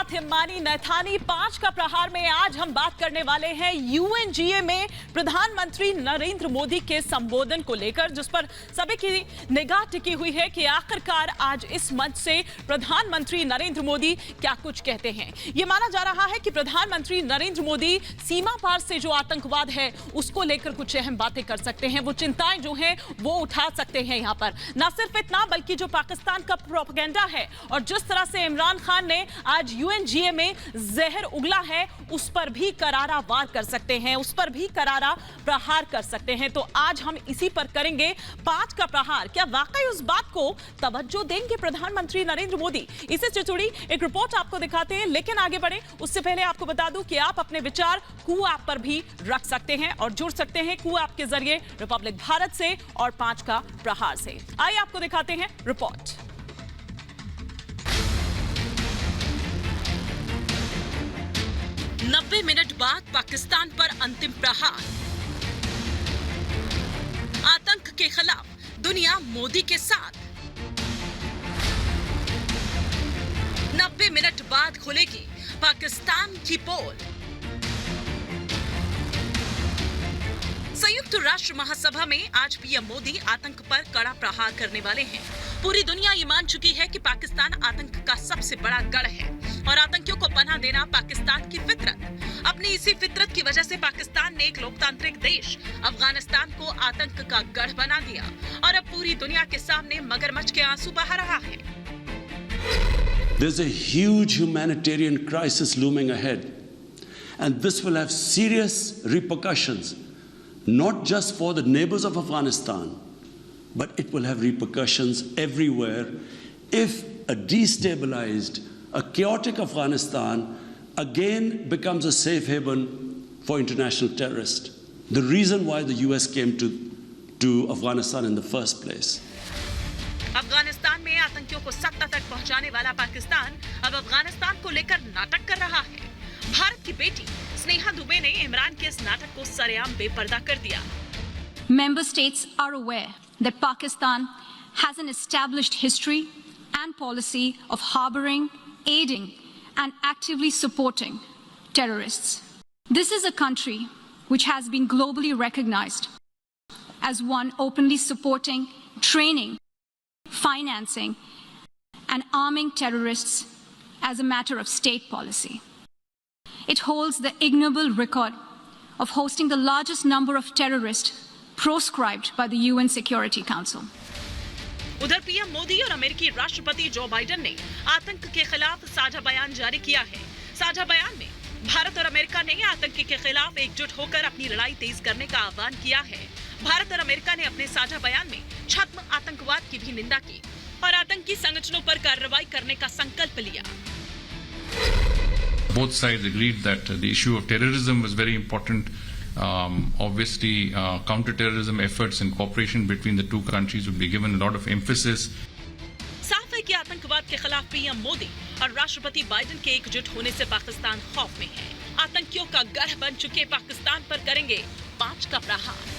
साथ हिमानी नैथानी 5 का प्रहार में आज हम बात करने वाले हैं यूएनजीए में प्रधानमंत्री नरेंद्र मोदी के संबोधन को लेकर, जिस पर सभी की निगाह टिकी हुई है कि आखिरकार आज इस मंच से प्रधानमंत्री नरेंद्र मोदी क्या कुछ कहते हैं। ये माना जा रहा है कि प्रधानमंत्री नरेंद्र मोदी सीमा पार से जो आतंकवाद है उसको लेकर कुछ अहम बातें कर सकते हैं, वो चिंताएं जो हैं वो उठा सकते हैं। यहाँ पर न सिर्फ इतना बल्कि जो पाकिस्तान का प्रोपेगेंडा है और जिस तरह से इमरान खान ने आज यूएनजीए में जहर उगला है उस पर भी करारा वार कर सकते हैं, उस पर भी करारा प्रहार कर सकते हैं। तो आज हम इसी पर करेंगे 5 का प्रहार। क्या वाकई उस बात को तवज्जो देंगे प्रधानमंत्री नरेंद्र मोदी? इससे से जुड़ी एक रिपोर्ट आपको दिखाते हैं, लेकिन आगे बढ़े उससे पहले आपको बता दूं कि आप अपने विचार कू ऐप पर भी रख सकते हैं और जुड़ सकते हैं कू ऐप के जरिए रिपब्लिक भारत से और 5 का प्रहार से। आइए आपको दिखाते हैं रिपोर्ट। नब्बे मिनट बाद पाकिस्तान पर अंतिम प्रहार। आतंक के खिलाफ दुनिया मोदी के साथ। 90 मिनट बाद खुलेगी पाकिस्तान की पोल। संयुक्त राष्ट्र महासभा में आज पीएम मोदी आतंक पर कड़ा प्रहार करने वाले हैं। पूरी दुनिया ये मान चुकी है कि पाकिस्तान आतंक का सबसे बड़ा गढ़ है और आतंकियों को पनाह देना पाकिस्तान की फितरत। अपनी इसी फितरत की वजह से पाकिस्तान ने एक लोकतांत्रिक देश अफगानिस्तान को आतंक का गढ़ बना दिया और अब पूरी दुनिया के सामने मगरमच्छ के आंसू बहा रहा है। There's a huge humanitarian crisis looming ahead, and this will have serious repercussions, not just for the neighbors of Afghanistan, but it will have repercussions everywhere if a destabilized, a chaotic Afghanistan again becomes a safe haven for international terrorists. The reason why the US came to Afghanistan in the first place. Afghanistan में आतंकियों को सत्ता तक पहुंचाने वाला पाकिस्तान अब अफगानिस्तान को लेकर नाटक कर रहा है। भारत की बेटी स्नेहा दुबे ने इमरान के इस नाटक को सरेआम बेपर्दा कर दिया। Member states are aware that Pakistan has an established history and policy of harboring, aiding, and actively supporting terrorists. This is a country which has been globally recognized as one openly supporting, training, financing, and arming terrorists as a matter of state policy. It holds the ignoble record of hosting the largest number of terrorists proscribed by the UN Security Council. उधर PM Modi और अमेरिकी राष्ट्रपति Joe Biden ने आतंक के खिलाफ साझा बयान जारी किया है। साझा बयान में भारत और अमेरिका ने आतंक के खिलाफ एकजुट होकर अपनी लड़ाई तेज करने का आह्वान किया है। भारत और अमेरिका ने अपने साझा बयान में छद्म आतंकवाद की भी निंदा की और आतंकी संगठनों पर कार्रवाई करने का संकल्प लिया। Both sides agreed that the issue of terrorism was very important. Obviously, counter-terrorism efforts and cooperation between the two countries would be given a lot of emphasis. साफ है कि आतंकवाद के खिलाफ पीएम मोदी और राष्ट्रपति बाइडेन के एकजुट होने से पाकिस्तान खौफ में है। आतंकियों का गढ़ बन चुके पाकिस्तान पर करेंगे 5 का प्रहार।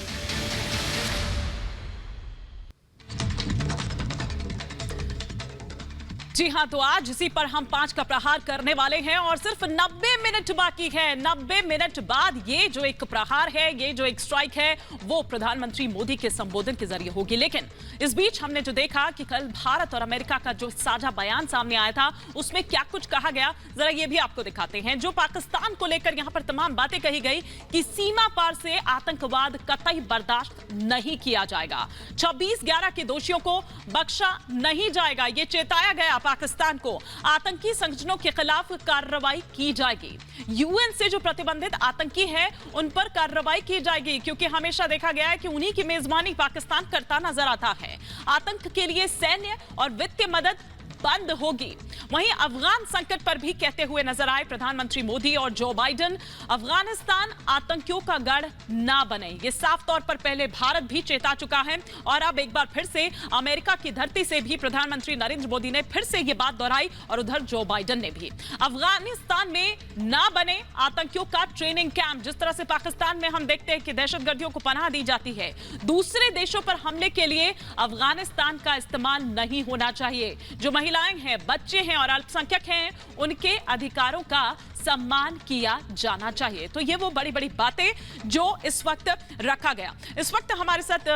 जी हाँ, तो आज इसी पर हम 5 का प्रहार करने वाले हैं और सिर्फ 90 मिनट बाकी है। 90 मिनट बाद ये जो एक प्रहार है, ये जो एक स्ट्राइक है, वो प्रधानमंत्री मोदी के संबोधन के जरिए होगी। लेकिन इस बीच हमने जो देखा कि कल भारत और अमेरिका का जो साझा बयान सामने आया था उसमें क्या कुछ कहा गया, जरा ये भी आपको दिखाते हैं। जो पाकिस्तान को लेकर यहाँ पर तमाम बातें कही गई कि सीमा पार से आतंकवाद कतई बर्दाश्त नहीं किया जाएगा, 26/11 के दोषियों को बख्शा नहीं जाएगा। ये चेताया गया पाकिस्तान को, आतंकी संगठनों के खिलाफ कार्रवाई की जाएगी। यूएन से जो प्रतिबंधित आतंकी हैं उन पर कार्रवाई की जाएगी, क्योंकि हमेशा देखा गया है कि उन्हीं की मेजबानी पाकिस्तान करता नजर आता है। आतंक के लिए सैन्य और वित्तीय मदद बंद होगी। वहीं अफगान संकट पर भी कहते हुए नजर आए प्रधानमंत्री मोदी और जो बाइडेन, अफगानिस्तान आतंकियों का गढ़ ना बने। ये साफ तौर पर पहले भारत भी चेता चुका है और अब एक बार फिर से अमेरिका की धरती से भी प्रधानमंत्री नरेंद्र मोदी ने फिर से ये बात दोहराई और उधर जो बाइडेन ने भी। अफगानिस्तान में ना बने आतंकियों का ट्रेनिंग कैंप। जिस तरह से पाकिस्तान में हम देखते हैं कि दहशतगर्दियों को पनाह दी जाती है, दूसरे देशों पर हमले के लिए अफगानिस्तान का इस्तेमाल नहीं होना चाहिए। जो महिला महिलाएं हैं, बच्चे हैं और अल्पसंख्यक हैं, उनके अधिकारों का सम्मान किया जाना चाहिए। तो ये वो बड़ी बड़ी बातें जो इस वक्त रखा गया। इस वक्त हमारे साथ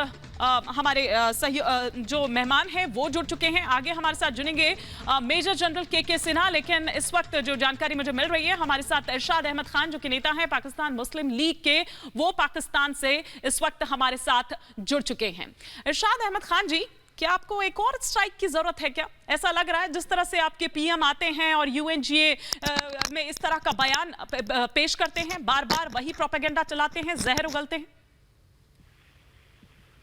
हमारे जो मेहमान हैं वो जुड़ चुके हैं। आगे हमारे साथ जुड़ेंगे मेजर जनरल के सिन्हा, लेकिन इस वक्त जो जानकारी मुझे मिल रही है, हमारे साथ इरशाद अहमद खान जो कि नेता हैं पाकिस्तान मुस्लिम लीग के, वो पाकिस्तान से इस वक्त हमारे साथ जुड़ चुके हैं। इरशाद अहमद खान जी, क्या आपको एक और स्ट्राइक की जरूरत है क्या? ऐसा लग रहा है जिस तरह से आपके पीएम आते हैं और यूएनजीए में इस तरह का बयान पेश करते हैं, बार बार वही प्रोपेगेंडा चलाते हैं, जहर उगलते हैं।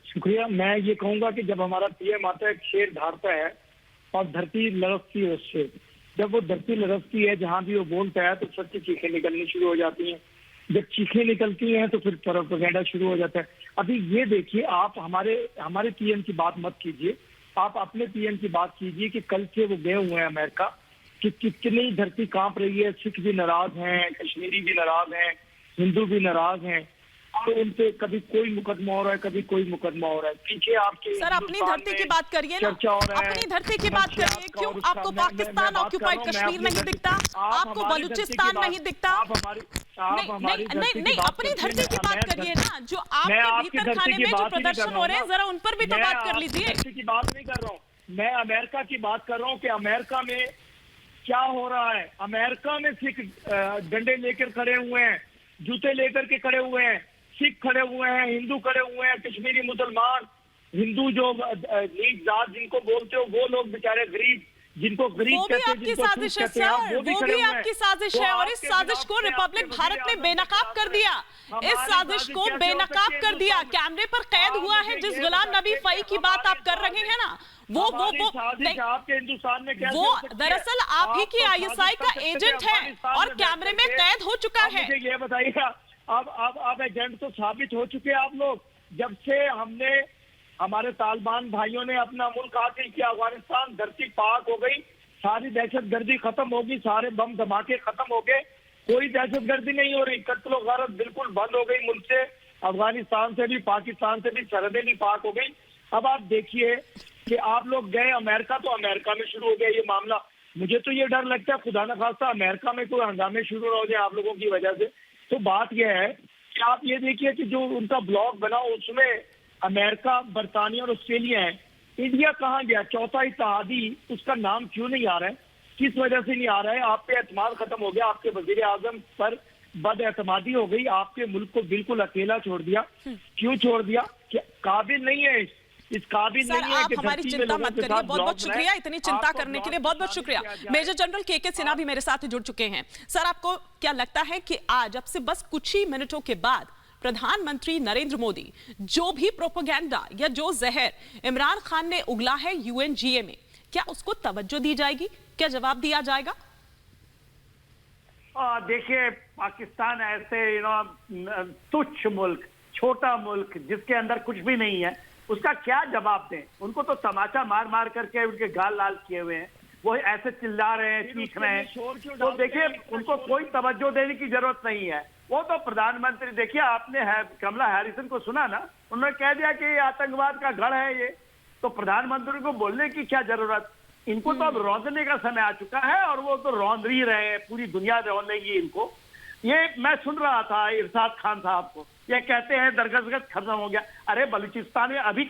शुक्रिया। मैं ये कहूंगा कि जब हमारा पीएम आता है, शेर धारता है और धरती लड़कती है उससे। जब वो धरती लड़कती है, जहां भी वो बोलता है तो सच्ची चीखें निकलनी शुरू हो जाती हैं। जब चीखें निकलती हैं तो फिर प्रोपेगेंडा शुरू हो जाता है। अभी ये देखिए, आप हमारे पीएम की बात मत कीजिए, आप अपने पीएम की बात कीजिए कि कल से वो गए हुए हैं अमेरिका, कि कितनी धरती कांप रही है। सिख भी नाराज हैं, कश्मीरी भी नाराज हैं, हिंदू भी नाराज हैं, और उनपे कभी कोई मुकदमा हो रहा है, कभी कोई मुकदमा हो रहा है। पीछे आपके सर अपनी धरती की बात करिए ना, अपनी धरती की बात करिए। क्यों आपको पाकिस्तान ऑक्यूपाइड कश्मीर नहीं दिखता? आपको बलूचिस्तान नहीं दिखता? नहीं, अपनी धरती की बात करिए ना। जो आपके भीतर खाने में जो प्रदर्शन हो रहे हैं, जरा उन पर भी तो बात कर लीजिए। की बात नहीं कर रहा हूँ मैं, अमेरिका की बात कर रहा हूँ कि अमेरिका में क्या हो रहा है। अमेरिका में सिख डंडे लेकर खड़े हुए हैं, जूते लेकर के खड़े हुए हैं, सिख खड़े हुए हैं, हिंदू खड़े हुए हैं, कश्मीरी मुसलमान, हिंदू जो नीच जात जिनको बोलते हो, वो लोग बेचारे गरीब, जिनको गरीब कहते हैं, आपकी साजिश है सर, वो भी आपकी साजिश है। और इस साजिश को रिपब्लिक भारत ने बेनकाब कर दिया, इस साजिश को बेनकाब कर दिया। कैमरे पर कैद हुआ है जिस गुलाम नबी फई की बात आप कर रहे हैं ना, वो आपके हिंदुस्तान में क्या, वो दरअसल आप ही की आईएसआई का एजेंट है और कैमरे में कैद हो चुका है। मुझे ये बताइएगा, अब एजेंट तो साबित हो चुके हैं आप लोग। जब से हमारे तालिबान भाइयों ने अपना मुल्क हासिल किया, अफगानिस्तान धरती पाक हो गई, सारी दहशतगर्दी खत्म होगी, सारे बम धमाके खत्म हो गए, कोई दहशतगर्दी नहीं हो रही, कत्ल गारत बिल्कुल बंद हो गई मुल्क से, अफगानिस्तान से भी, पाकिस्तान से भी सरहदें भी पाक हो गई। अब आप देखिए कि आप लोग गए अमेरिका, तो अमेरिका में शुरू हो गया ये मामला। मुझे तो ये डर लगता है खुदा न खास्ता अमेरिका में कोई हंगामे शुरू ना हो जाए आप लोगों की वजह से। तो बात यह है कि आप ये देखिए कि जो उनका ब्लॉग बना उसमें अमेरिका, बरतानिया और ऑस्ट्रेलिया है। इंडिया कहाँ गया? चौथा इत्तेहादी, उसका नाम क्यों नहीं आ रहा है? किस वजह से नहीं आ रहा है? आप पे एतमाद खत्म हो गया, आपके वजीर आजम पर बदएतमादी हो गई, आपके मुल्क को बिल्कुल अकेला छोड़ दिया। क्यों छोड़ दिया? काबिल नहीं है, इस काबिल नहीं है। आप हमारी चिंता मत करिए। बहुत बहुत शुक्रिया इतनी चिंता करने के लिए, बहुत बहुत शुक्रिया। मेजर जनरल के सिन्हा भी मेरे साथ जुड़ चुके हैं। सर आपको क्या लगता है कि आज, अब से बस कुछ ही मिनटों के बाद, प्रधानमंत्री नरेंद्र मोदी जो भी प्रोपेगेंडा या जो जहर इमरान खान ने उगला है यूएनजीए में, क्या उसको तवज्जो दी जाएगी? क्या जवाब दिया जाएगा? देखिए, पाकिस्तान ऐसे तुच्छ मुल्क, छोटा मुल्क जिसके अंदर कुछ भी नहीं है, उसका क्या जवाब दें? उनको तो तमाचा मार मार करके उनके गाल लाल किए हुए हैं, वो ऐसे चिल्ला रहे हैं, चीख रहे हैं। तो देखिए, उनको कोई तवज्जो देने की जरूरत नहीं है। वो तो प्रधानमंत्री, देखिए आपने कमला हैरिसन को सुना ना, उन्होंने कह दिया कि ये आतंकवाद का गढ़ है ये, तो प्रधानमंत्री को बोलने की क्या जरूरत? इनको तो अब रौंदने का समय आ चुका है और वो तो रौंद ही रहे हैं, पूरी दुनिया रौंदेगी इनको। ये मैं सुन रहा था इरशाद खान साहब को, ये कहते हैं दरगजगज खत्म हो गया। अरे बलूचिस्तान में अभी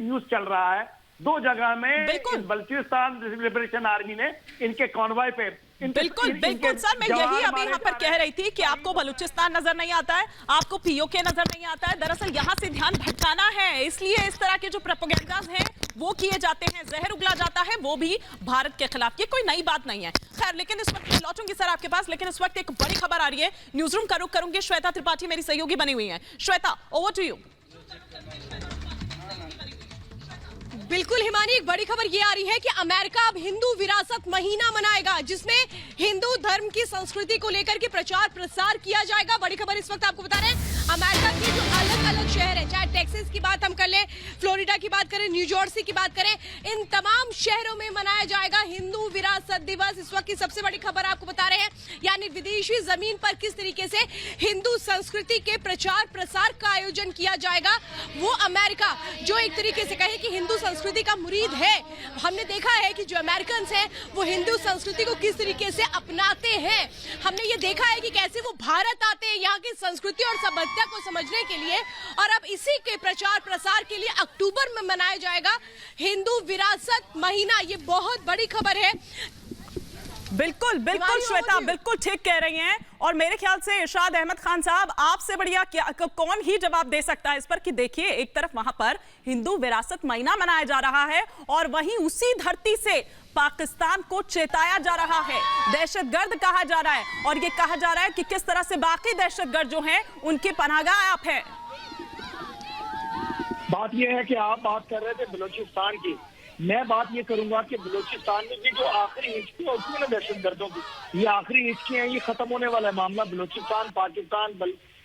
न्यूज चल रहा है, 2 जगह में बलूचिस्तान लिबरेशन आर्मी ने इनके कॉन्वॉय पे बिल्कुल सर, मैं यही अभी यहाँ पर कह रही थी कि आपको बलूचिस्तान नजर नहीं आता है, आपको पीओके नजर नहीं आता है। दरअसल यहाँ से ध्यान भटकाना है, इसलिए इस तरह के जो प्रोपेगेंडास हैं वो किए जाते हैं, जहर उगला जाता है, वो भी भारत के खिलाफ। ये कोई नई बात नहीं है। खैर, लेकिन इस वक्त लौटूंगी सर आपके पास, लेकिन इस वक्त एक बड़ी खबर आ रही है, न्यूज रूम का रुख करूंगी। श्वेता त्रिपाठी मेरी सहयोगी बनी हुई है। Shweta, over to you. बिल्कुल हिमानी, एक बड़ी खबर ये आ रही है कि अमेरिका अब हिंदू विरासत महीना मनाएगा, जिसमें हिंदू धर्म की संस्कृति को लेकर के प्रचार प्रसार किया जाएगा। बड़ी खबर इस वक्त आपको बता रहे हैं, अमेरिका के जो अलग अलग शहर है, चाहे टेक्सास की बात हम कर लें, फ्लोरिडा की बात करें, न्यू जर्सी की बात करें, इन तमाम शहरों में मनाया जाएगा हिंदू विरासत दिवस। इस वक्त की सबसे बड़ी खबर आपको बता रहे हैं, यानी विदेशी जमीन पर किस तरीके से हिंदू संस्कृति के प्रचार प्रसार का आयोजन किया जाएगा। वो अमेरिका जो एक तरीके से कहे कि हिंदू संस्कृति का मुरीद है। हमने देखा है कि जो अमेरिकन हैं वो हिंदू संस्कृति को किस तरीके से अपनाते हैं। हमने ये देखा है कि कैसे वो भारत आते हैं यहाँ की संस्कृति और सभ्यता को समझने के लिए, और अब इसी के प्रचार प्रसार के लिए अक्टूबर में मनाया जाएगा हिंदू विरासत महीना। ये बहुत बड़ी खबर है। बिल्कुल बिल्कुल श्वेता, बिल्कुल ठीक कह रही हैं। और मेरे ख्याल से इरशाद अहमद खान साहब, आपसे बढ़िया क्या कौन ही जवाब दे सकता है इस पर कि देखिए, एक तरफ वहां पर हिंदू विरासत महीना मनाया जा रहा है और वहीं उसी धरती से पाकिस्तान को चेताया जा रहा है, दहशतगर्द कहा जा रहा है, और ये कहा जा रहा है कि किस तरह से बाकी दहशतगर्द जो हैं उनके पनाहगाह आप हैं। बात यह है कि आप बात कर रहे थे बलूचिस्तान की, मैं बात ये करूंगा कि बलूचिस्तान में भी जो आखिरी हिचकियां होती है ना दहशतगर्दों की, ये आखिरी हिचकियां हैं, ये खत्म होने वाला है मामला। बलूचिस्तान, पाकिस्तान,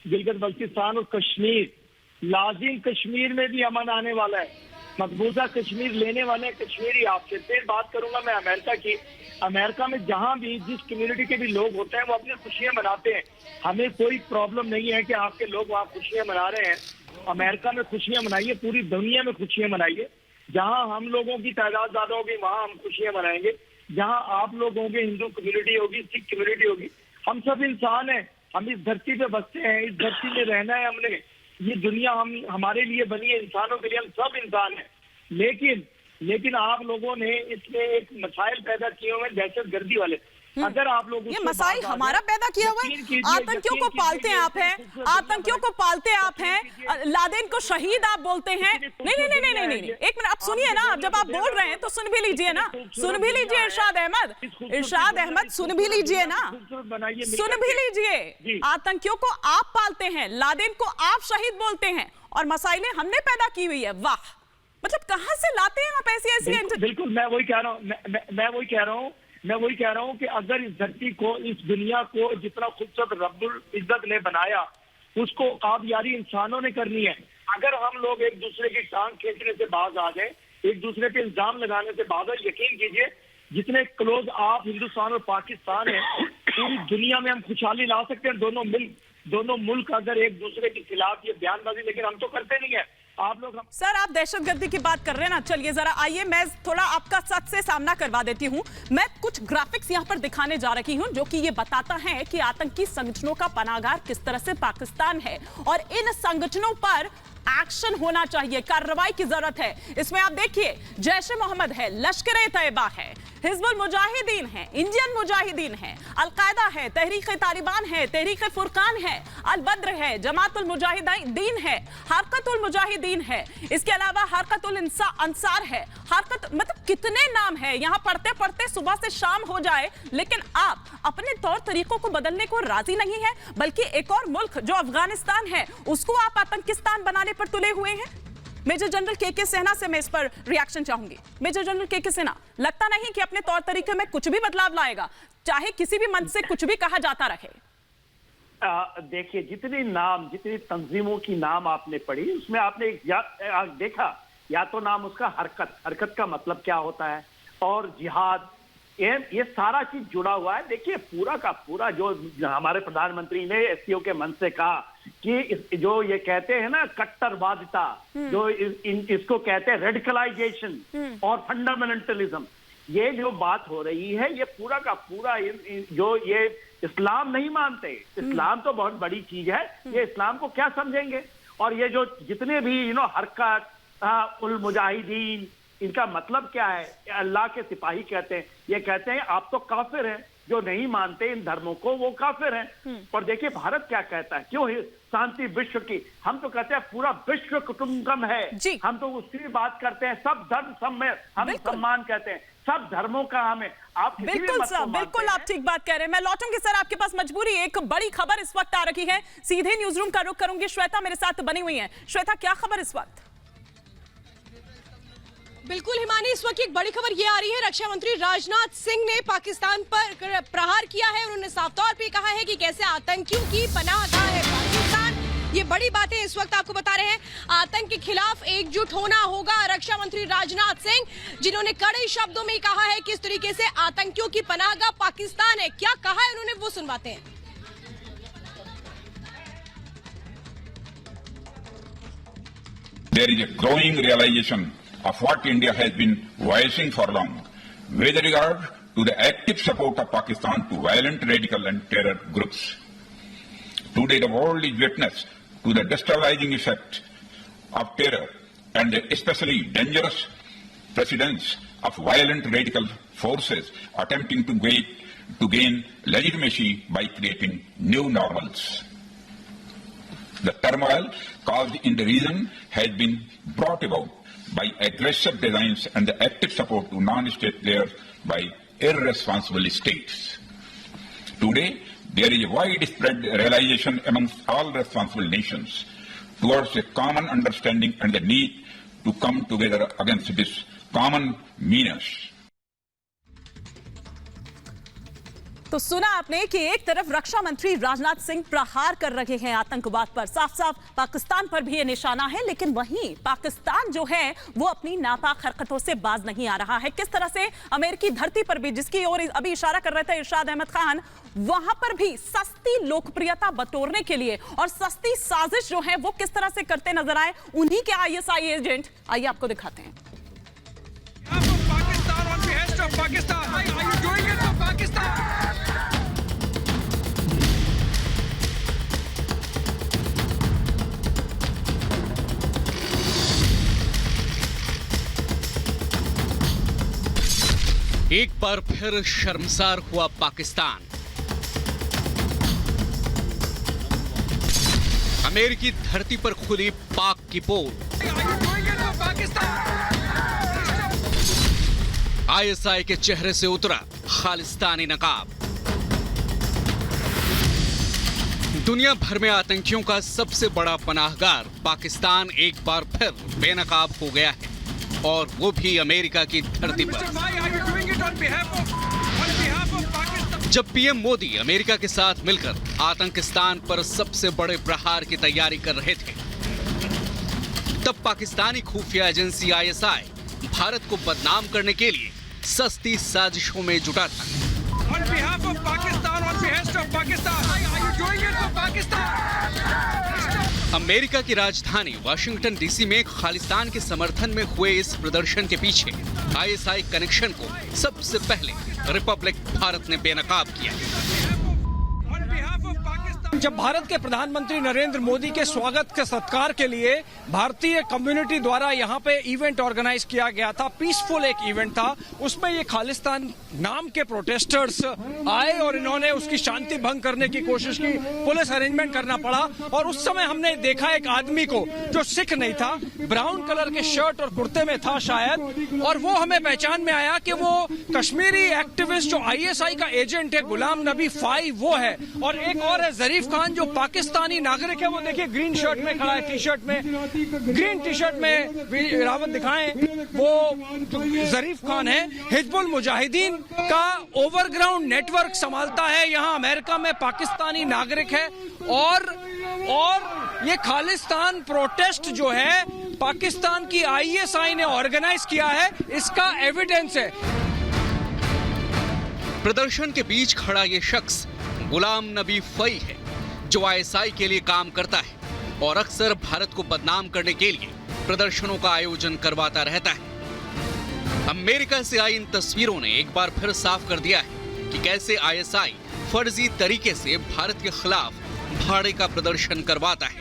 गिलगित बल्तिस्तान और कश्मीर, लाजिम कश्मीर में भी अमन आने वाला है। मकबूजा कश्मीर लेने वाले हैं कश्मीरी आपसे। फिर बात करूंगा मैं अमेरिका की। अमेरिका में जहां भी जिस कम्युनिटी के भी लोग होते हैं वो अपनी खुशियां मनाते हैं। हमें कोई प्रॉब्लम नहीं है कि आपके लोग वहाँ खुशियां मना रहे हैं। अमेरिका में खुशियां मनाइए, पूरी दुनिया में खुशियां मनाइए। जहां हम लोगों की तादाद ज्यादा होगी वहां हम खुशियां मनाएंगे। जहां आप लोग होंगे, हिंदू कम्युनिटी होगी, सिख कम्युनिटी होगी, हम सब इंसान हैं। हम इस धरती पे बसते हैं, इस धरती में रहना है हमने। ये दुनिया हमारे लिए बनी है, इंसानों के लिए। हम सब इंसान हैं। लेकिन आप लोगों ने इसमें एक मसाइल पैदा किए हुए हैं दहशतगर्दी वाले। अगर आप लोग ये मसाइल हमारा पैदा किया हुआ है। आतंकियों को पालते हैं आप हैं, आतंकियों को पालते आप हैं, लादेन को शहीद आप बोलते हैं। नहीं नहीं नहीं नहीं नहीं, एक मिनट आप सुनिए ना, जब आप बोल रहे हैं तो सुन भी लीजिए ना, सुन भी लीजिए इरशाद अहमद, इरशाद अहमद सुन भी लीजिए ना, सुन भी लीजिए। आतंकियों को आप पालते हैं, लादेन को आप शहीद बोलते हैं, और मसाइलें हमने पैदा की हुई है। वाह, मतलब कहां से लाते हैं आप ऐसी बिल्कुल मैं वही कह रहा हूँ, मैं वही कह रहा हूँ कि अगर इस धरती को, इस दुनिया को जितना खूबसूरत रब्बुल इज्जत ने बनाया, उसको आबयारी इंसानों ने करनी है। अगर हम लोग एक दूसरे की टांग खींचने से बाज आ जाए, एक दूसरे पे इल्जाम लगाने से बाज आए, यकीन कीजिए जितने क्लोज आप हिंदुस्तान और पाकिस्तान है, पूरी दुनिया में हम खुशहाली ला सकते हैं। दोनों मुल्क अगर एक दूसरे के खिलाफ ये बयानबाजी, लेकिन हम तो करते नहीं है। आप लोग सर, आप दहशतगर्दी की बात कर रहे हैं ना, चलिए जरा आइए मैं थोड़ा आपका सच से सामना करवा देती हूं। मैं कुछ ग्राफिक्स यहां पर दिखाने जा रही हूं जो कि ये बताता है कि आतंकी संगठनों का पनाहगार किस तरह से पाकिस्तान है, और इन संगठनों पर एक्शन होना चाहिए, कार्रवाई की जरूरत है। इसमें आप देखिए, जैश ए मोहम्मद है, लश्कर ए तैयबा है, हिजबुल मुजाहिदीन है, इंडियन मुजाहिदीन है, अलकायदा है, तहरीक तालिबान है, तहरीक फुरकान है, अल बद्र है, जमातुल मुजाहिदीन है, हरकतुल मुजाहिदीन है, इसके अलावा हरकतुल अंसार है, मतलब कितने नाम है। यहां पढ़ते पढ़ते सुबह से शाम हो जाए, लेकिन आप अपने तौर तरीकों को बदलने को राजी नहीं है, बल्कि एक और मुल्क जो अफगानिस्तान है उसको आप आतंकिस्तान बनाने पर तुले हुए हैं। मेजर जनरल के सेना से मैं इस पर रिएक्शन चाहूंगी। मेजर जनरल के सेना, लगता नहीं कि अपने तौर तरीके में कुछ भी बदलाव लाएगा, चाहे किसी भी मंच से कुछ भी कहा जाता रहे। देखिए, जितनी तंजीमों की नाम आपने पढ़ी, उसमें आपने देखा, या तो नाम उसका हरकत का मतलब क्या होता है, और जिहाद, ये सारा चीज जुड़ा हुआ है। देखिए, पूरा का पूरा जो हमारे प्रधानमंत्री ने एससीओ के मंच से कहा कि जो ये कहते हैं ना कट्टरवादिता, जो इसको कहते हैं रेडिकलाइजेशन और फंडामेंटलिज्म, ये जो बात हो रही है, ये पूरा का पूरा जो ये इस्लाम नहीं मानते, इस्लाम तो बहुत बड़ी चीज है, ये इस्लाम को क्या समझेंगे। और ये जो जितने भी हरकत उल मुजाहिदीन, इनका मतलब क्या है? अल्लाह के सिपाही कहते हैं, ये कहते हैं आप तो काफिर हैं, जो नहीं मानते इन धर्मों को वो काफिर हैं। और देखिए भारत क्या कहता है, क्यों शांति विश्व की, हम तो कहते हैं पूरा विश्व कुटुंबकम है, हम तो उसकी बात करते हैं, सब धर्म सब में हम सम्मान कहते हैं, सब धर्मों का हमें। आप बिल्कुल सर, बिल्कुल आप ठीक बात कह रहे हैं। मैं लौटूंगी सर आपके पास, मजबूरी एक बड़ी खबर इस वक्त आ रही है, सीधे न्यूज रूम का रुख करूंगी। श्वेता मेरे साथ बनी हुई है। श्वेता, क्या खबर इस वक्त? बिल्कुल हिमानी, इस वक्त एक बड़ी खबर ये आ रही है, रक्षा मंत्री राजनाथ सिंह ने पाकिस्तान पर प्रहार किया है। उन्होंने साफ तौर पे कहा है कि कैसे आतंकियों की पनाहगाह है पाकिस्तान। ये बड़ी बातें इस वक्त आपको बता रहे हैं। आतंक के खिलाफ एकजुट होना होगा। रक्षा मंत्री राजनाथ सिंह, जिन्होंने कड़े शब्दों में कहा है किस तरीके से आतंकियों की पनाहगाह पाकिस्तान है, क्या कहा है उन्होंने, वो सुनवाते हैं। There is a growing realization of what India has been voicing for long, with regard to the active support of Pakistan to violent radical and terror groups. Today the world is witness to the destabilizing effect of terror and the especially dangerous precedents of violent radical forces attempting to gain legitimacy by creating new normals. The turmoil caused in the region has been brought about by aggressive designs and the active support to non-state players by irresponsible states. Today, there is a widespread realization amongst all responsible nations towards a common understanding and the need to come together against this common menace. तो सुना आपने कि एक तरफ रक्षा मंत्री राजनाथ सिंह प्रहार कर रहे हैं आतंकवाद पर, साफ साफ पाकिस्तान पर भी ये निशाना है, लेकिन वहीं पाकिस्तान जो है वो अपनी नापाक हरकतों से बाज नहीं आ रहा है। किस तरह से अमेरिकी धरती पर भी, जिसकी ओर अभी इशारा कर रहे थे इरशाद अहमद खान, वहां पर भी सस्ती लोकप्रियता बटोरने के लिए और सस्ती साजिश जो है वो किस तरह से करते नजर आए उन्हीं के ISI एजेंट, आइए आपको दिखाते हैं। एक बार फिर शर्मसार हुआ पाकिस्तान। अमेरिकी धरती पर खुली पाक की पोल। ISI के चेहरे से उतरा खालिस्तानी नकाब। दुनिया भर में आतंकियों का सबसे बड़ा पनाहगार पाकिस्तान एक बार फिर बेनकाब हो गया है, और वो भी अमेरिका की धरती पर। जब पीएम मोदी अमेरिका के साथ मिलकर आतंकिस्तान पर सबसे बड़े प्रहार की तैयारी कर रहे थे, तब पाकिस्तानी खुफिया एजेंसी ISI भारत को बदनाम करने के लिए सस्ती साजिशों में जुटा था। अमेरिका की राजधानी वाशिंगटन DC में खालिस्तान के समर्थन में हुए इस प्रदर्शन के पीछे ISI कनेक्शन को सबसे पहले रिपब्लिक भारत ने बेनकाब किया। जब भारत के प्रधानमंत्री नरेंद्र मोदी के स्वागत के सत्कार के लिए भारतीय कम्युनिटी द्वारा यहाँ पे इवेंट ऑर्गेनाइज किया गया था, पीसफुल एक इवेंट था, उसमें ये खालिस्तान नाम के प्रोटेस्टर्स आए और इन्होंने उसकी शांति भंग करने की कोशिश की, पुलिस अरेंजमेंट करना पड़ा। और उस समय हमने देखा एक आदमी को जो सिख नहीं था, ब्राउन कलर के शर्ट और कुर्ते में था शायद, और वो हमें पहचान में आया कि वो कश्मीरी एक्टिविस्ट जो ISI का एजेंट है, गुलाम नबी फाई, वो है। और एक और है जरीफ खान जो पाकिस्तानी नागरिक है, वो देखिए ग्रीन शर्ट में खड़ा है, टी-शर्ट में, ग्रीन टी-शर्ट में रावत दिखाएं, वो जरीफ खान है। हिजबुल मुजाहिदीन का ओवरग्राउंड नेटवर्क संभालता है, यहाँ अमेरिका में पाकिस्तानी नागरिक है। और ये खालिस्तान प्रोटेस्ट जो है पाकिस्तान की ISI ने ऑर्गेनाइज किया है, इसका एविडेंस है। प्रदर्शन के बीच खड़ा ये शख्स गुलाम नबी फई है, जो ISI के लिए काम करता है और अक्सर भारत को बदनाम करने के लिए प्रदर्शनों का आयोजन करवाता रहता है। अमेरिका से आई इन तस्वीरों ने एक बार फिर साफ कर दिया है कि कैसे ISI फर्जी तरीके से भारत के खिलाफ भाड़े का प्रदर्शन करवाता है।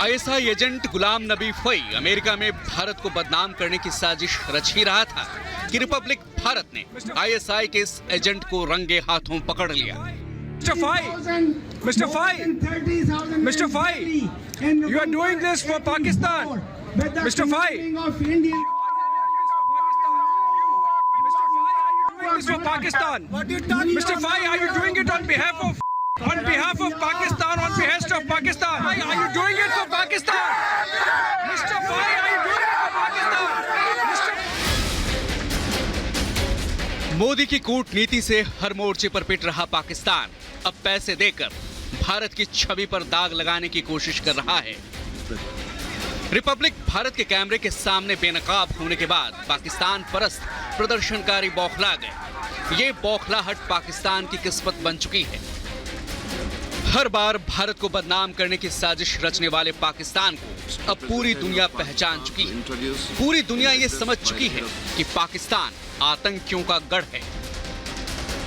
ISI agent Ghulam Nabi Fai America में भारत को बदनाम करने की साजिश रच ही रहा था कि रिपब्लिक भारत ने ISI के इस एजेंट को रंगे हाथों पकड़ लिया। Mr. Fai, you are doing this for Pakistan. Mr. Fai, for Pakistan. Mr. Fai, are you doing it on behalf of Pakistan, on behalf of Pakistan? Are you doing it for Pakistan? Mr. Fai, are you doing it for Pakistan? Modi की कूटनीति से हर मोर्चे पर पिट रहा पाकिस्तान अब पैसे देकर भारत की छवि पर दाग लगाने की कोशिश कर रहा है। रिपब्लिक भारत के कैमरे के सामने बेनकाब होने के बाद पाकिस्तान परस्त प्रदर्शनकारी बौखला गए। ये बौखलाहट पाकिस्तान की किस्मत बन चुकी है। हर बार भारत को बदनाम करने की साजिश रचने वाले पाकिस्तान को अब पूरी दुनिया पहचान चुकी है। पूरी दुनिया ये समझ चुकी है कि पाकिस्तान आतंकियों का गढ़ है।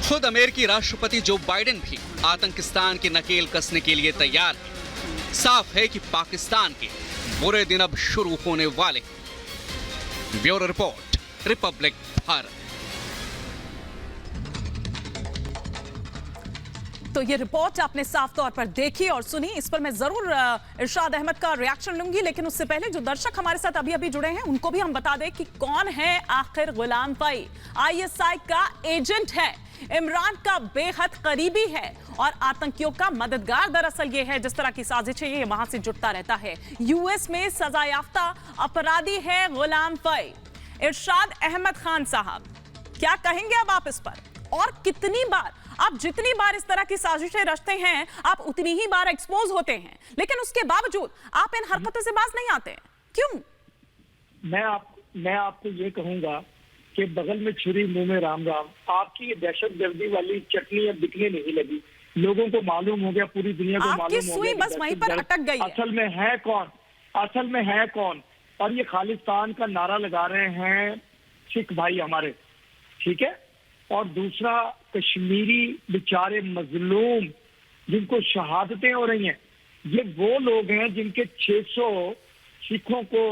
खुद अमेरिकी राष्ट्रपति जो बाइडेन भी आतंकिस्तान की नकेल कसने के लिए तैयार है। साफ है कि पाकिस्तान के बुरे दिन अब शुरू होने वाले हैं। Bureau report, Republic Bharat. तो ये रिपोर्ट आपने साफ तौर पर देखी और सुनी। इस पर मैं जरूर इरशाद अहमद का रिएक्शन लूंगी, लेकिन उससे पहले जो दर्शक हमारे साथ अभी अभी जुड़े हैं उनको भी हम बता दें कि कौन है आखिर गुलाम फई। आईएसआई का एजेंट है, इमरान का बेहद करीबी है और आतंकियों का मददगार दरअसल ये है। जिस तरह की साजिशें ये वहां से जुटता रहता है। यूएस में सजायाफ्ता अपराधी है गुलाम फई। इरशाद अहमद खान साहब, क्या कहेंगे अब आप इस पर? और कितनी बार आप जितनी बार इस तरह की साजिशें रचते हैं आप उतनी ही बार एक्सपोज होते हैं, लेकिन उसके बावजूद आप इन हरकतों से बाज नहीं आते, क्यों? मैं आपको ये कहूंगा कि बगल में छुरी मुंह में राम राम। आपकी ये दहशतगर्दी वाली चटनी अब दिखने नहीं लगी। लोगों को मालूम हो गया, पूरी दुनिया को मालूम हो गया। सुई बस वहीं पर अटक गई है। असल में है कौन? और ये खालिस्तान का नारा लगा रहे हैं सिख भाई हमारे, ठीक है। और दूसरा, कश्मीरी बेचारे मजलूम जिनको शहादतें हो रही हैं, ये वो लोग हैं जिनके 600 सिखों को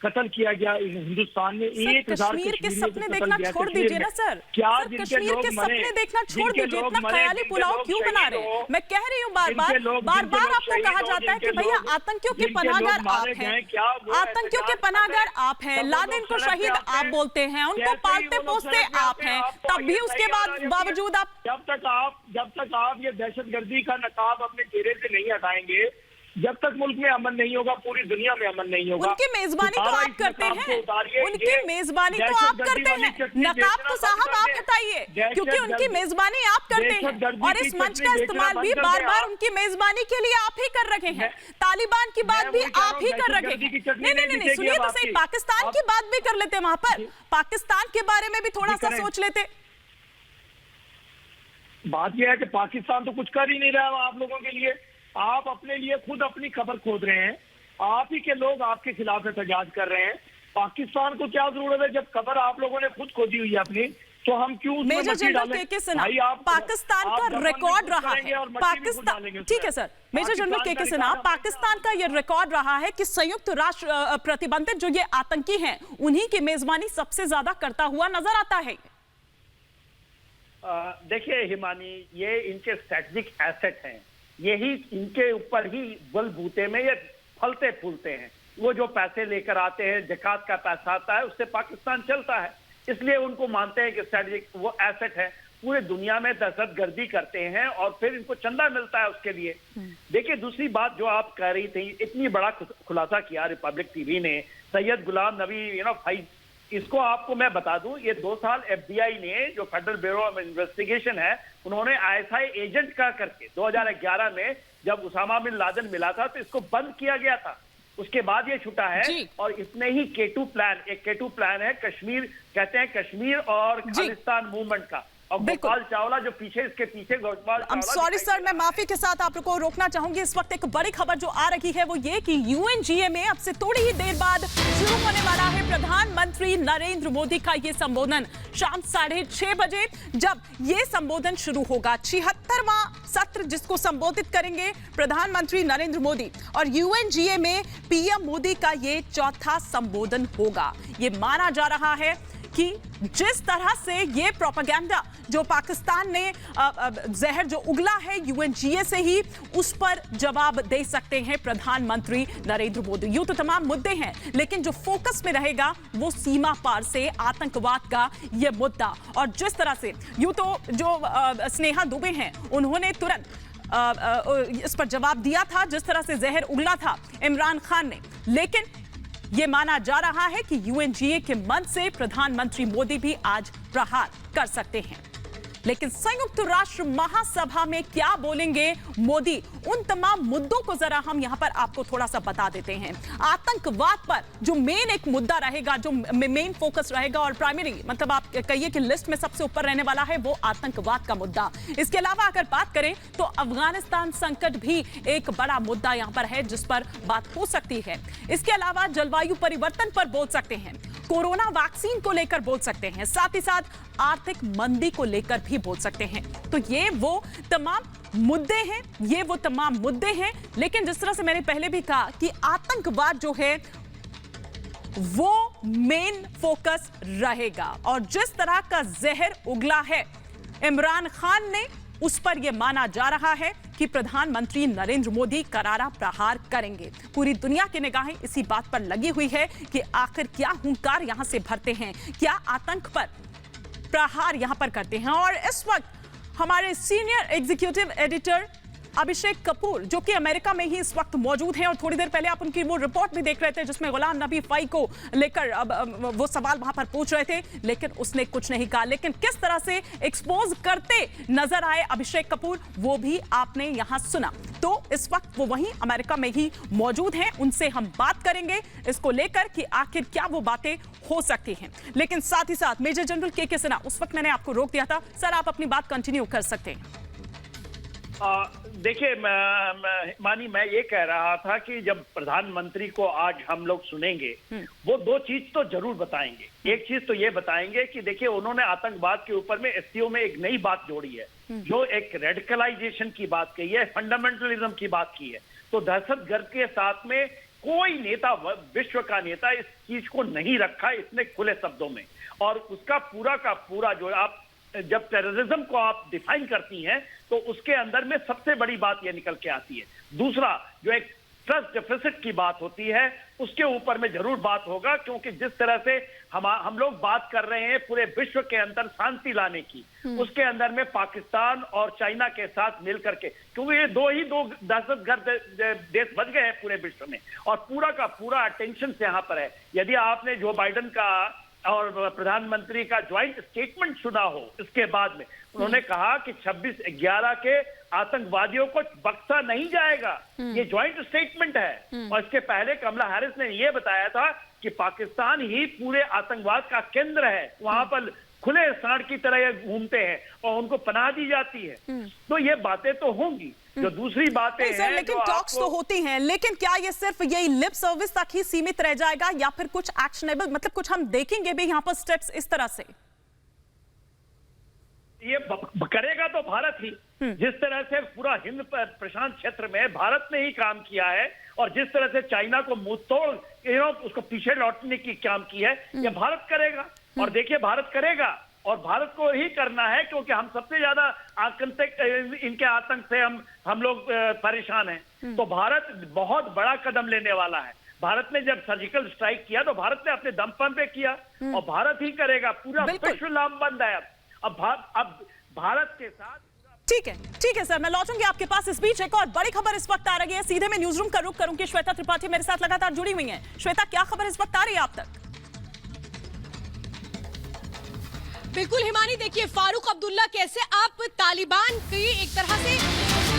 कत्ल किया गया हिंदुस्तान में। 1000 कश्मीर के सपने देखना छोड़ दीजिए ना सर। क्या कश्मीर के सपने देखना छोड़ दीजिए, इतना ख्याली पुलाव क्यों बना रहे हैं? मैं कह रही हूँ बार बार आपको कहा जाता है कि भैया आतंकियों के पनाहगार आप हैं, आतंकियों के पनाहगार आप हैं, लादेन को शहीद आप बोलते हैं, उनको पालते पोसते आप हैं, तब भी उसके बावजूद आप जब तक आप ये दहशतगर्दी का नकाब अपने चेहरे से नहीं हटाएंगे, जब तक मुल्क में अमन नहीं होगा, पूरी दुनिया में अमन नहीं होगा। उनकी मेजबानी तो आप करते हैं, उनकी मेजबानी तो आप करते हैं, नकाब तो साहब आप हटाइए, क्योंकि उनकी मेजबानी आप करते हैं और इस मंच का इस्तेमाल भी बार बार उनकी मेजबानी के लिए आप ही कर रहे हैं। तालिबान की बात भी आप ही कर रहे हैं। नहीं, सुनिए तो सही, पाकिस्तान की बात भी कर लेते हैं, वहां पर पाकिस्तान के बारे में भी थोड़ा सा सोच लेते। बात यह है कि पाकिस्तान तो कुछ कर ही नहीं रहा आप लोगों के लिए। आप अपने लिए खुद अपनी खबर खोद रहे हैं, आप ही के लोग आपके खिलाफ एहतजाज कर रहे हैं। पाकिस्तान को क्या जरूरत है जब खबर आप लोगों ने खुद खोदी हुई है अपनी, तो हम क्यों उसमें मेजर जनरल के सिन्हा, पाकिस्तान का रिकॉर्ड रहा है, पाकिस्तान, ठीक है सर, मेजर जनरल के सिन्हा, पाकिस्तान का यह रिकॉर्ड रहा है कि संयुक्त राष्ट्र प्रतिबंधित जो ये आतंकी हैं उन्हीं की मेजबानी सबसे ज्यादा करता हुआ नजर आता है। देखिए हिमानी, ये इनके स्ट्रेटेजिक एसेट हैं, यही इनके ऊपर ही बलबूते में ये फलते फूलते हैं। वो जो पैसे लेकर आते हैं, ज़कात का पैसा आता है, उससे पाकिस्तान चलता है, इसलिए उनको मानते हैं कि स्ट्रेटेजिक वो एसेट है। पूरे दुनिया में दहशतगर्दी करते हैं और फिर इनको चंदा मिलता है उसके लिए। देखिए दूसरी बात जो आप कह रही थी, इतनी बड़ा खुलासा किया रिपब्लिक टीवी ने, सैयद गुलाम नबी फैज, इसको आपको मैं बता दूं, ये 2 साल FBI ने, जो फेडरल ब्यूरो ऑफ इन्वेस्टिगेशन है, उन्होंने ISI एजेंट का करके 2011 में जब उसामा बिन लादेन मिला था तो इसको बंद किया गया था। उसके बाद ये छुटा है और इसमें ही K2 प्लान, एक K2 प्लान है कश्मीर, कहते हैं कश्मीर और खालिस्तान मूवमेंट का, और गोपाल चावला जो पीछे, इसके पीछे गोपाल चावला। सॉरी सर, मैं माफी के साथ आपको रोकना चाहूंगी। इस वक्त एक बड़ी खबर जो आ रही है वो ये कि UNGA में अब से थोड़ी ही देर बाद शुरू होने वाला है प्रधानमंत्री नरेंद्र मोदी का ये संबोधन। शाम 6:30 बजे जब ये संबोधन शुरू होगा, 76वां सत्र जिसको संबोधित करेंगे प्रधानमंत्री नरेंद्र मोदी, और UNGA में PM मोदी का ये 4था संबोधन होगा। ये माना जा रहा है कि जिस तरह से ये प्रोपेगेंडा जो पाकिस्तान ने जहर जो उगला है UNGA से ही, उस पर जवाब दे सकते हैं प्रधानमंत्री नरेंद्र मोदी। यूं तो तमाम मुद्दे हैं, लेकिन जो फोकस में रहेगा वो सीमा पार से आतंकवाद का ये मुद्दा। और जिस तरह से यूं तो जो स्नेहा दुबे हैं उन्होंने तुरंत इस पर जवाब दिया था, जिस तरह से जहर उगला था इमरान खान ने, लेकिन ये माना जा रहा है कि UNGA के मंच से प्रधानमंत्री मोदी भी आज प्रहार कर सकते हैं। लेकिन संयुक्त राष्ट्र महासभा में क्या बोलेंगे मोदी, उन तमाम मुद्दों को जरा हम यहां पर आपको थोड़ा सा बता देते हैं। आतंकवाद पर जो मेन एक मुद्दा रहेगा, जो मेन फोकस रहेगा और प्राइमरी मतलब आप कहिए कि लिस्ट में सबसे ऊपर रहने वाला है, वो आतंकवाद का मुद्दा। इसके अलावा अगर बात करें तो अफगानिस्तान संकट भी एक बड़ा मुद्दा यहां पर है जिस पर बात हो सकती है। इसके अलावा जलवायु परिवर्तन पर बोल सकते हैं, कोरोना वैक्सीन को लेकर बोल सकते हैं, साथ ही साथ आर्थिक मंदी को लेकर भी बोल सकते हैं। तो ये वो तमाम मुद्दे हैं, लेकिन जिस तरह से मैंने पहले भी कहा कि आतंकवाद जो है वो मेन फोकस रहेगा और जिस तरह का जहर उगला है इमरान खान ने, उस पर यह माना जा रहा है कि प्रधानमंत्री नरेंद्र मोदी करारा प्रहार करेंगे। पूरी दुनिया की निगाहें इसी बात पर लगी हुई है कि आखिर क्या हुंकार यहां से भरते हैं, क्या आतंक पर प्रहार यहां पर करते हैं। और इस वक्त हमारे senior executive editor Abhishek Kapoor जो कि अमेरिका में ही इस वक्त मौजूद हैं और थोड़ी देर पहले आप उनकी वो रिपोर्ट भी देख रहे थे जिसमें गुलाम नबी फई को लेकर वो सवाल वहां पर पूछ रहे थे, लेकिन उसने कुछ नहीं कहा। लेकिन किस तरह से एक्सपोज करते नजर आए अभिषेक कपूर, वो भी आपने यहां सुना। तो इस वक्त वो वहीं अमेरिका में ही मौजूद हैं, उनसे हम बात करेंगे इसको लेकर कि आखिर क्या वो बातें हो सकती हैं। लेकिन साथ ही साथ मेजर जनरल के सिन्हा, उस वक्त मैंने आपको रोक दिया था, सर आप अपनी बात कंटिन्यू कर सकते हैं। देखिए मानी, मैं ये कह रहा था कि जब प्रधानमंत्री को आज हम लोग सुनेंगे वो दो चीज तो जरूर बताएंगे। एक चीज तो ये बताएंगे कि देखिए उन्होंने आतंकवाद के ऊपर में एससीओ में एक नई बात जोड़ी है, जो एक रेडिकलाइजेशन की बात कही है, फंडामेंटलिज्म की बात की है। तो दहशतगर्द के साथ में कोई नेता, विश्व का नेता इस चीज को नहीं रखा इतने खुले शब्दों में, और उसका पूरा का पूरा जो आप जब टेररिज्म को आप डिफाइन करती हैं तो उसके अंदर में सबसे बड़ी बात यह निकल के आती है। दूसरा जो एक ट्रस्ट डेफिसिट की बात होती है उसके ऊपर में जरूर बात होगा, क्योंकि जिस तरह से हम लोग बात कर रहे हैं पूरे विश्व के अंदर शांति लाने की, उसके अंदर में पाकिस्तान और चाइना के साथ मिलकर के, क्योंकि ये दो दहशतगर्द देश बच गए हैं पूरे विश्व में और पूरा का पूरा अटेंशन से यहाँ पर है। यदि आपने जो बाइडेन का और प्रधानमंत्री का ज्वाइंट स्टेटमेंट सुना हो, इसके बाद में उन्होंने कहा कि 26/11 के आतंकवादियों को बख्शा नहीं जाएगा, ये ज्वाइंट स्टेटमेंट है। और इसके पहले कमला हैरिस ने ये बताया था कि पाकिस्तान ही पूरे आतंकवाद का केंद्र है, वहां पर खुले सांड की तरह घूमते हैं और उनको पनाह दी जाती है। तो ये बातें तो होंगी। जो दूसरी बातें हैं, लेकिन टॉक्स तो होती हैं, लेकिन क्या ये सिर्फ यही लिप सर्विस तक ही सीमित रह जाएगा या फिर कुछ एक्शनेबल, मतलब कुछ हम देखेंगे भी यहाँ पर स्टेप्स इस तरह से? ये करेगा तो भारत ही, जिस तरह से पूरा हिंद प्रशांत क्षेत्र में भारत ने ही काम किया है और जिस तरह से चाइना को मुंह तोड़ उसको पीछे लौटने की काम की है, ये भारत करेगा। और देखिए भारत करेगा और भारत को ही करना है, क्योंकि हम सबसे ज्यादा इनके आतंक से हम लोग परेशान हैं। तो भारत बहुत बड़ा कदम लेने वाला है। भारत ने जब सर्जिकल स्ट्राइक किया तो भारत ने अपने दम पे किया और भारत ही करेगा। पूरा विश्व लामबंद है अब भारत के साथ। ठीक है सर, मैं लौटूंगी आपके पास। इस बीच एक और बड़ी खबर इस वक्त आ रही है, सीधे मैं न्यूज रूम का रुख करूंगी। श्वेता त्रिपाठी मेरे साथ लगातार जुड़ी हुई हैं। श्वेता, क्या खबर इस वक्त आ रही है आप तक? बिल्कुल हिमानी, देखिए फारूक अब्दुल्ला कैसे आप तालिबान की एक तरह से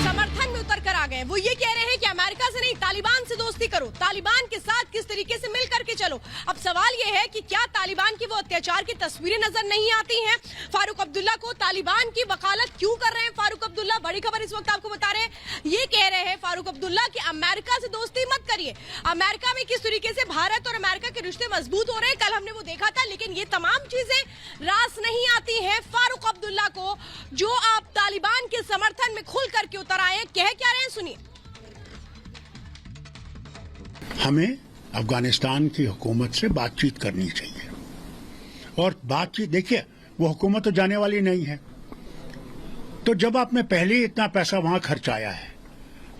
समर्थन में उतर कर आ गए। वो ये कह रहे हैं कि अमेरिका से नहीं, तालिबान से दोस्ती करो, तालिबान के साथ किस तरीके से मिल करके चलो। अब सवाल ये है कि क्या तालिबान की वो अत्याचार की तस्वीरें नजर नहीं आती हैं? फारूक अब्दुल्ला को तालिबान की वकालत क्यों कर रहे हैं फारूक अब्दुल्ला? बड़ी खबर इस वक्त आपको बता रहे हैं, ये कह रहे हैं फारूक अब्दुल्ला कि अमेरिका से दोस्ती मत करिए। अमेरिका में किस तरीके से भारत और अमेरिका के रिश्ते मजबूत हो रहे हैं, कल हमने वो देखा था। लेकिन ये तमाम चीजें रास नहीं आती हैं फारूक अब्दुल्ला को, जो आप तालिबान के समर्थन में खुल करके उतर आए। कह क्या रहे हैं, सुनिए। हमें अफगानिस्तान की हुकूमत से बातचीत करनी चाहिए और बातचीत, देखिए वो हुकूमत तो जाने वाली नहीं है, तो जब आपने पहले ही इतना पैसा वहां खर्चाया है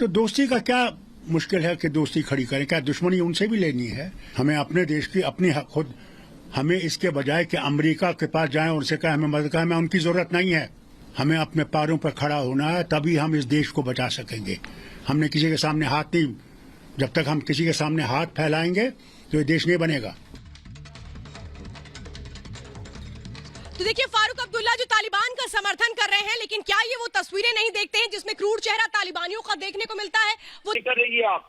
तो दोस्ती का क्या मुश्किल है कि दोस्ती खड़ी करें? क्या दुश्मनी उनसे भी लेनी है? हमें अपने देश की अपनी खुद, हमें इसके बजाय कि अमेरिका के पास जाएं और उनसे कहें हमें मदद करें, हमें उनकी जरूरत नहीं है। हमें अपने पैरों पर खड़ा होना है, तभी हम इस देश को बचा सकेंगे। हमने किसी के सामने हाथ नहीं, जब तक हम किसी के सामने हाथ फैलाएंगे तो ये देश नहीं बनेगा। तो देखिए फारूक अब्दुल्ला जो तालिबान का समर्थन कर रहे हैं, लेकिन क्या ये वो तस्वीरें नहीं देखते हैं जिसमें क्रूर चेहरा तालिबानियों का देखने को मिलता है? वो करेंगे आप,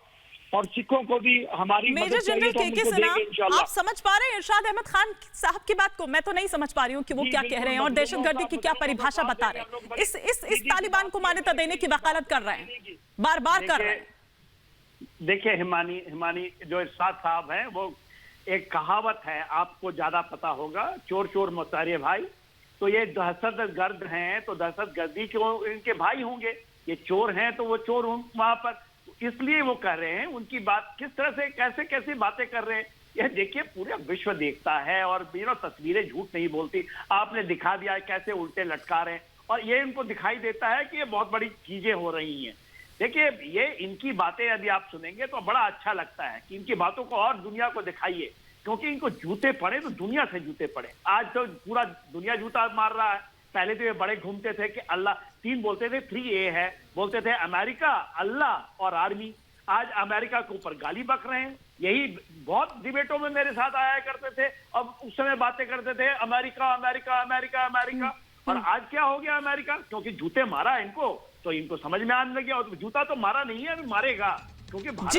और सिखों को भी हमारी मेजर मदद चाहिए जनरल तो हम के उनको सिन्हा, देंगे इंशाल्लाह। आप समझ पा रहे हैं इरशाद अहमद खान साहब की बात को? मैं तो नहीं समझ पा रही हूँ कि वो जी, क्या बिल्कुल, कह रहे हैं और मजलूमों दहशतगर्दी का की क्या मजलूमों का परिभाषा साथ बता देंगे रहे हम लोग। हैं। इस तालिबान को मान्यता देने की वकालत कर रहे हैं, बार बार कर रहे हैं। देखिए हिमानी जो इरशाद साहब हैं, वो एक कहावत है, आपको ज्यादा पता होगा, चोर चोर मसारे भाई। तो ये दहशतगर्द हैं तो दहशतगर्दी के इनके भाई होंगे, ये चोर हैं तो वो चोर वहां पर, इसलिए वो कर रहे हैं। उनकी बात किस तरह से कैसे कैसे बातें कर रहे हैं, यह देखिए पूरा विश्व देखता है। और तस्वीरें झूठ नहीं बोलती, आपने दिखा दिया है कैसे उल्टे लटका रहे हैं, और ये इनको दिखाई देता है कि ये बहुत बड़ी चीजें हो रही हैं। देखिए ये इनकी बातें यदि आप सुनेंगे तो बड़ा अच्छा लगता है कि इनकी बातों को और दुनिया को दिखाइए, क्योंकि इनको जूते पड़े तो दुनिया से जूते पड़े। आज तो पूरा दुनिया जूता मार रहा है। पहले तो ये बड़े घूमते थे कि अल्लाह 3 बोलते थे, 3A है, बोलते थे अमेरिका, अल्लाह और आर्मी। आज अमेरिका के ऊपर गाली बक रहे हैं। यही बहुत डिबेटों में मेरे साथ आया करते थे, अब उस समय बातें करते थे अमेरिका अमेरिका अमेरिका अमेरिका, और आज क्या हो गया अमेरिका? क्योंकि जूते मारा इनको तो इनको समझ में आने लगे, और जूता तो मारा नहीं है, अभी मारेगा, क्योंकि